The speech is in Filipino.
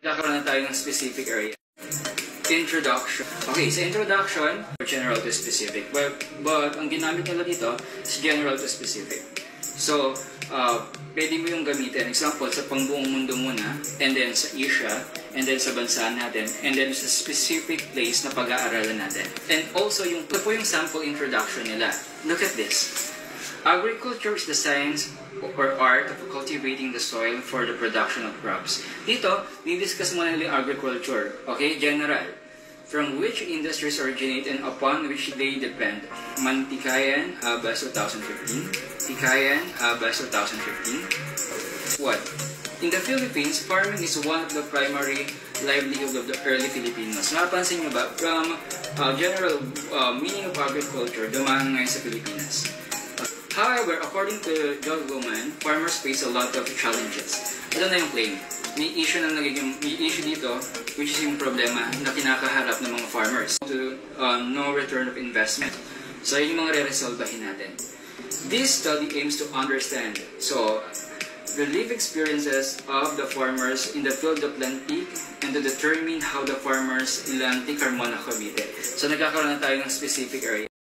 Kakaroon na tayo ng specific area. Introduction. Okay, sa introduction, general to specific. But ang ginamit nila dito is general to specific. So, pwede mo yung gamitin. Example, sa pangbuong mundo muna, and then sa Asia, and then sa bansa natin, and then sa specific place na pag-aaralan natin. And also, ito po yung sample introduction nila. Look at this. Agriculture is the science or art of cultivating the soil for the production of crops. Dito, didiscuss muna nila yung agriculture. Okay, general. From which industries originate and upon which they depend. Mantikayan, Abas 2015. Tikayan, Abas 2015. What? In the Philippines, farming is one of the primary livelihood of the early Filipinos. Napansin nyo ba? From general meaning of agriculture, dumaan ngayon sa Pilipinas. However, according to John Goman, farmers face a lot of challenges. Ito na yung claim. May issue dito, which is yung problema na kinakaharap ng mga farmers. To no return of investment. So, yun yung mga re-resolvahin natin. This study aims to understand, the life experiences of the farmers in the field of Lantic and to determine how the farmers in Lantic are Cavite. So, nagkakaroon na tayo ng specific area.